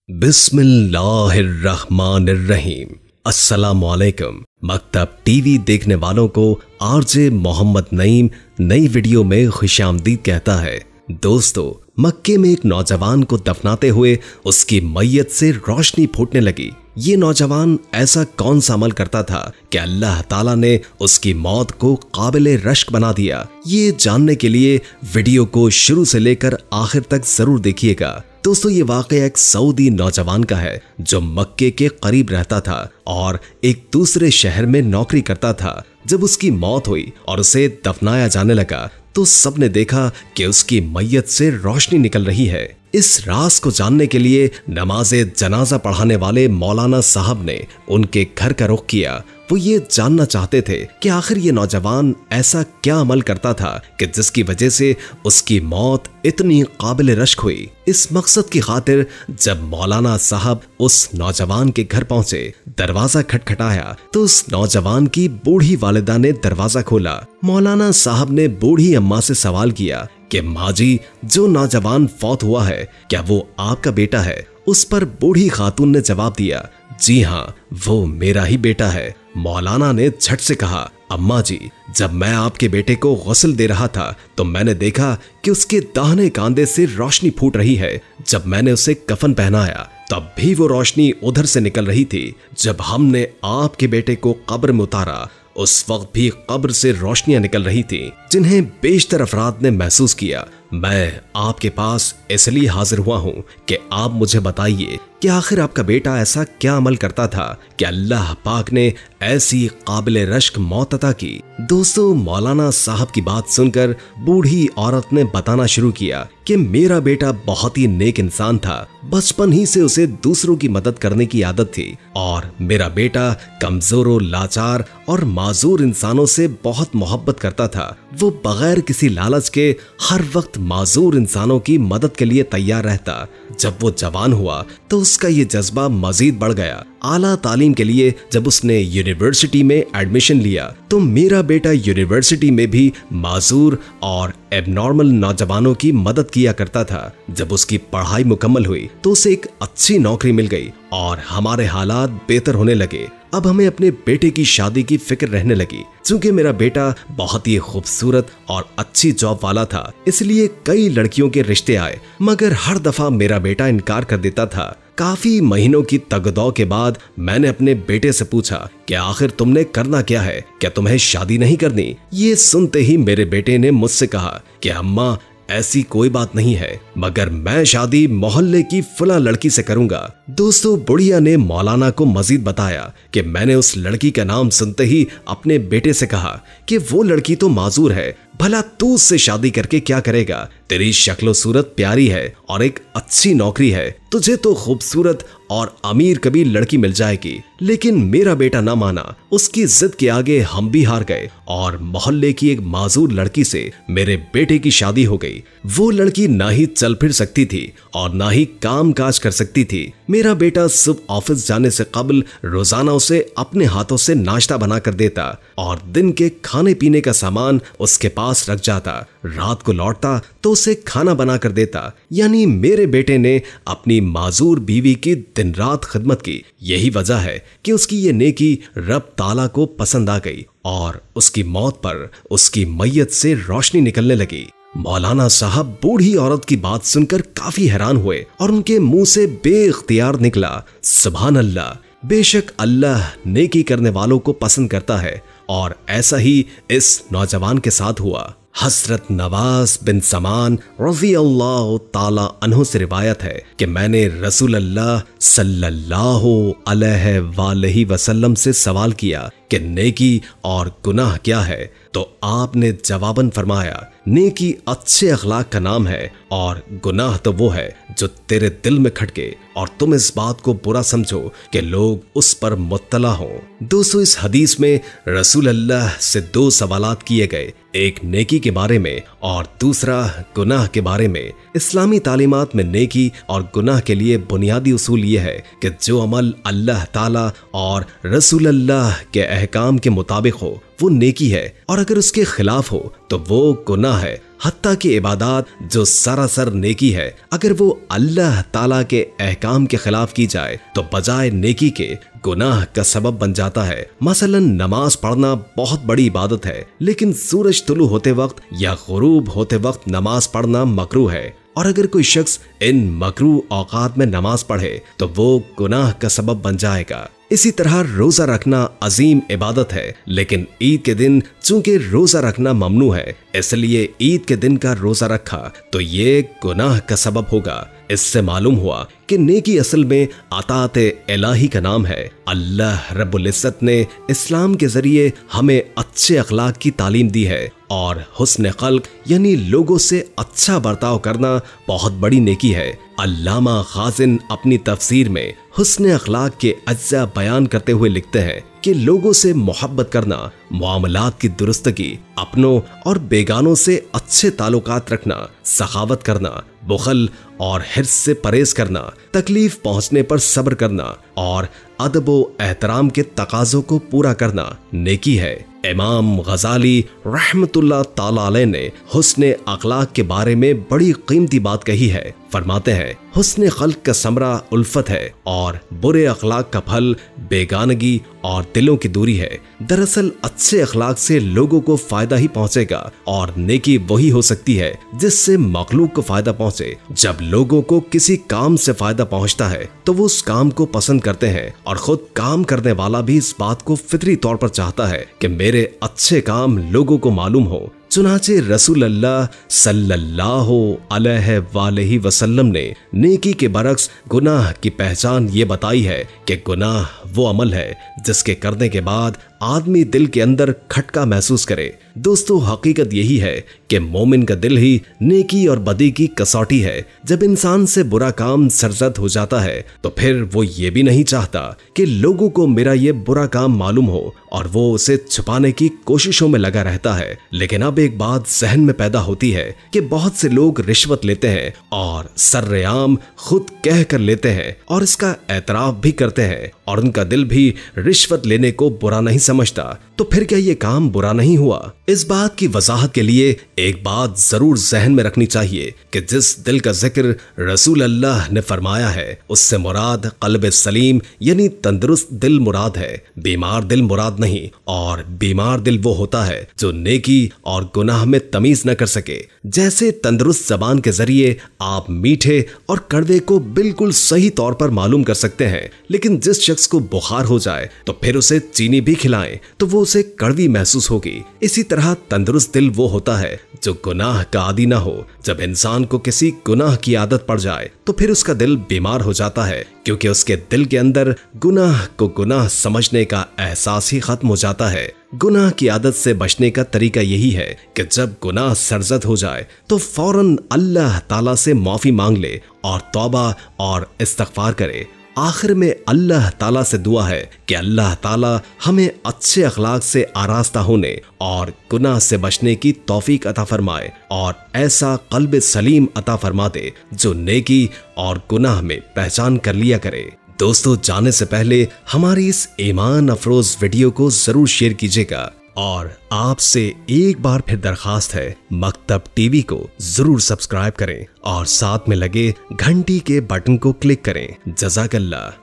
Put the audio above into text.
बिस्मिल्लाहिर्रहमानिर्रहीम। अस्सलामुअलैकुम। मकतब टीवी देखने वालों को आरजे मोहम्मद नईम नई वीडियो में खुशामदीद कहता है। दोस्तों, मक्के में एक नौजवान को दफनाते हुए उसकी मैयत से रोशनी फूटने लगी। ये नौजवान ऐसा कौन सा अमल करता था कि अल्लाह ताला ने उसकी मौत को काबिले रश्क बना दिया? ये जानने के लिए वीडियो को शुरू से लेकर आखिर तक जरूर देखिएगा। दोस्तों, ये वाकया एक सऊदी नौजवान का है जो मक्के के करीब रहता था और एक दूसरे शहर में नौकरी करता था। जब उसकी मौत हुई और उसे दफनाया जाने लगा तो सबने देखा कि उसकी मैयत से रोशनी निकल रही है। इस राज को जानने के लिए नमाज़े जनाजा पढ़ाने वाले मौलाना साहब ने उनके घर का रुख किया। वो ये जानना चाहते थे कि आखिर ये नौजवान ऐसा क्या अमल करता था कि जिसकी वजह से उसकी मौत इतनी काबिल रश्क हुई। इस मकसद की खातिर जब मौलाना साहब उस नौजवान के घर पहुंचे, दरवाजा खटखटाया तो उस नौजवान की बूढ़ी वालिदा ने दरवाजा खोला। मौलाना साहब ने बूढ़ी अम्मा से सवाल किया कि माँ जी, जो नौजवान फौत हुआ है क्या वो आपका बेटा है? उस पर बूढ़ी खातून ने जवाब दिया, जी हाँ, वो मेरा ही बेटा है। मौलाना ने झट से कहा, अम्मा जी, जब मैं आपके बेटे को गुस्ल दे रहा था तो मैंने देखा कि उसके दाहिने कांधे से रोशनी फूट रही है। जब मैंने उसे कफन पहनाया तब भी वो रोशनी उधर से निकल रही थी। जब हमने आपके बेटे को कब्र में उतारा उस वक्त भी कब्र से रोशनियां निकल रही थी, जिन्हें बेशतर अफराद ने महसूस किया। मैं आपके पास इसलिए हाजिर हुआ हूं कि आप मुझे बताइए कि आखिर आपका बेटा ऐसा क्या अमल करता था कि अल्लाह पाक ने ऐसी काबिल रश्क मौत अता की। दोस्तों, मौलाना साहब की बात सुनकर बूढ़ी औरत ने बताना शुरू किया कि मेरा बेटा बहुत ही नेक इंसान था। बचपन ही से उसे दूसरों की मदद करने की आदत थी और मेरा बेटा कमजोरों, लाचार और माजूर इंसानों से बहुत मोहब्बत करता था। वो बगैर किसी लालच के हर वक्त माजूर इंसानों की मदद के लिए तैयार रहता। जब वो जवान हुआ तो उसका ये जज्बा मजीद बढ़ गया। आला तालीम के लिए जब उसने यूनिवर्सिटी में एडमिशन लिया तो मेरा बेटा यूनिवर्सिटी में भी माजूर और एबनॉर्मल नौजवानों की मदद किया करता था। जब उसकी पढ़ाई मुकम्मल हुई तो उसे एक अच्छी नौकरी मिल गई और हमारे हालात बेहतर होने लगे। अब हमें अपने बेटे की शादी की फिक्र रहने लगी। चूंकि मेरा बेटा बहुत ही खूबसूरत और अच्छी जॉब वाला था, इसलिए कई लड़कियों के रिश्ते आए, मगर हर दफा मेरा बेटा इनकार कर देता था। काफी महीनों की तगदौ के बाद मैंने अपने बेटे से पूछा कि आखिर तुमने करना क्या है, क्या तुम्हें शादी नहीं करनी? ये सुनते ही मेरे बेटे ने मुझसे कहा कि अम्मा, ऐसी कोई बात नहीं है, मगर मैं शादी मोहल्ले की फला लड़की से करूंगा। दोस्तों, बुढ़िया ने मौलाना को मजीद बताया कि मैंने उस लड़की का नाम सुनते ही अपने बेटे से कहा कि वो लड़की तो माजूर है, भला तू उससे शादी करके क्या करेगा? तेरी शक्लो सूरत प्यारी है और एक अच्छी नौकरी है, तुझे तो खूबसूरत और अमीर कभी लड़की मिल जाएगी। लेकिन मेरा बेटा ना माना। उसकी जिद के आगे हम भी हार गए और मोहल्ले की एक माजूर लड़की से मेरे बेटे की शादी हो गई। वो लड़की ना ही चल फिर सकती थी और ना ही काम काज कर सकती थी। मेरा बेटा सुबह ऑफिस जाने से कबल रोजाना उसे अपने हाथों से नाश्ता बना कर देता और दिन के खाने पीने का सामान उसके पास रख जाता। रात को लौटता तो उसे खाना बना कर देता। यानी मेरे बेटे ने अपनी माजूर बीवी की दिन रात खिदमत की। यही वजह है कि उसकी ये नेकी रब ताला को पसंद आ गई और उसकी मौत पर उसकी मैयत से रोशनी निकलने लगी। मौलाना साहब बूढ़ी औरत की बात सुनकर काफी हैरान हुए और उनके मुंह से बेइख्तियार निकला, सुभान अल्लाह, बेशक अल्लाह नेकी करने वालों को पसंद करता है। और ऐसा ही इस नौजवान के साथ हुआ। हजरत नवाज बिन समान रज़ी अल्लाह ताला अन्हु से रिवायत है कि मैंने रसूल अल्लाह सल्लल्लाहु अलैहि वसल्लम से सवाल किया कि नेकी और गुनाह क्या है, तो आपने जवाबन फरमाया, नेकी अच्छे अखलाक का नाम है और गुनाह तो वो है जो तेरे दिल में खटके और तुम इस बात को बुरा समझो कि लोग उस पर मुत्तला हो। दोस्तों, इस हदीस में रसूल अल्लाह से दो सवालात किए गए, एक नेकी के बारे में और दूसरा गुनाह के बारे में। इस्लामी तालीमात में नेकी और गुनाह के लिए बुनियादी उसूल ये है कि जो अमल अल्लाह ताला और रसूल अल्लाह के अहकाम के मुताबिक हो वो नेकी है और अगर उसके खिलाफ हो तो वो गुनाह है। हत्ता की इबादत जो सरासर नेकी है, अगर वो अल्लाह ताला के अहकाम के खिलाफ की जाए तो बजाय नेकी के गुनाह का सबब बन जाता है। मसलन नमाज पढ़ना बहुत बड़ी इबादत है, लेकिन सूरज तुलू होते वक्त या गुरूब होते वक्त नमाज पढ़ना मकरूह है, और अगर कोई शख्स इन मकरूह औकात में नमाज पढ़े तो वो गुनाह का सबब बन जाएगा। इसी तरह रोजा रखना अजीम इबादत है, लेकिन ईद के दिन चूंकि रोजा रखना ममनू है, इसलिए ईद के दिन का रोजा रखा तो ये गुनाह का सबब होगा। इससे मालूम हुआ कि नेकी असल में अताअत इलाही का नाम है। अल्लाह रब्बुल इज्जत ने इस्लाम के जरिए हमें अच्छे अखलाक की तालीम दी है, और हुस्न खल्क यानी लोगों से अच्छा बर्ताव करना बहुत बड़ी नेकी है। अल्लामा खाजिन अपनी तफसीर में हुस्न अखलाक के अज्जा बयान करते हुए लिखते हैं कि लोगों से मोहब्बत करना, मामलात की दुरुस्तगी, अपनों और बेगानों से अच्छे ताल्लुकात रखना, सखावत करना, बुखल और हिर्स से परहेज करना, तकलीफ पहुंचने पर सब्र करना और अदब व एहतराम के तकाजों को पूरा करना नेकी है। इमाम गजाली रहमतुल्लाह ताला अलैह ने हुस्न अखलाक के बारे में बड़ी कीमती बात कही है। फरमाते हैं, हुस्न खल्क का समरा उल्फत है और बुरे अखलाक का फल बेगानगी और दिलों की दूरी है। दरअसल अच्छे अखलाक से लोगों को फायदा ही पहुंचेगा, और नेकी वही हो सकती है जिससे मखलूक को फायदा पहुंचे। जब लोगों को किसी काम से फायदा पहुंचता है तो वो उस काम को पसंद करते हैं, और खुद काम करने वाला भी इस बात को फितरी तौर पर चाहता है कि मेरे अच्छे काम लोगों को मालूम हो। चुनाचे रसूल अल्लाह सल्लल्लाहु अलैहि वसल्लम ने नेकी के बरक्स गुनाह की पहचान ये बताई है कि गुनाह वो अमल है जिसके करने के बाद आदमी दिल के अंदर खटका महसूस करे। दोस्तों, हकीकत यही है कि मोमिन का दिल ही नेकी और बदी की कसौटी है। जब इंसान से बुरा काम सरजद हो जाता है तो फिर वो ये भी नहीं चाहता कि लोगों को मेरा ये बुरा काम मालूम हो, और वो उसे छुपाने की कोशिशों में लगा रहता है। लेकिन अब एक बात जहन में पैदा होती है कि बहुत से लोग रिश्वत लेते हैं और सर्रेआम खुद कह कर लेते हैं और इसका एतराफ भी करते हैं, और उनका दिल भी रिश्वत लेने को बुरा नहीं समझता। तो फिर क्या ये काम बुरा नहीं हुआ? इस बात की वजाहत के लिए एक बात जरूर जहन में रखनी चाहिए कि जिस दिल का जिक्र रसूल अल्लाह ने फरमाया है उससे मुराद कल्ब सलीम यानी तंदुरुस्त दिल मुराद है, बीमार दिल मुराद नहीं। और बीमार दिल वो होता है जो नेकी और गुनाह में तमीज न कर सके। जैसे तंदुरुस्त जबान के जरिए आप मीठे और कड़वे को बिल्कुल सही तौर पर मालूम कर सकते हैं, लेकिन जिस शख्स को बुखार हो जाए तो फिर उसे चीनी भी खिलाएं तो वो उसे कड़वी महसूस होगी। इसी तरह तंदुरुस्त दिल वो होता है जो गुनाह का आदी ना हो। जब इंसान को किसी गुनाह की आदत पड़ जाए तो फिर उसका दिल बीमार हो जाता है, क्योंकि उसके दिल के अंदर गुनाह को गुनाह समझने का एहसास ही खत्म हो जाता है। गुनाह की आदत से बचने का तरीका यही है कि जब गुनाह सरजद हो जाए तो फौरन अल्लाह ताला से माफी मांग ले और तौबा और इस्तगफार करे। आखिर में अल्लाह ताला से दुआ है कि अल्लाह ताला हमें अच्छे अखलाक से आरास्ता होने और गुनाह से बचने की तौफीक अता फरमाए, और ऐसा कल्ब सलीम अता फरमा दे जो नेकी और गुनाह में पहचान कर लिया करे। दोस्तों, जाने से पहले हमारी इस ईमान अफरोज वीडियो को जरूर शेयर कीजिएगा, और आपसे एक बार फिर दरखास्त है, मकतब टीवी को जरूर सब्सक्राइब करें और साथ में लगे घंटी के बटन को क्लिक करें। जज़ाकल्लाह।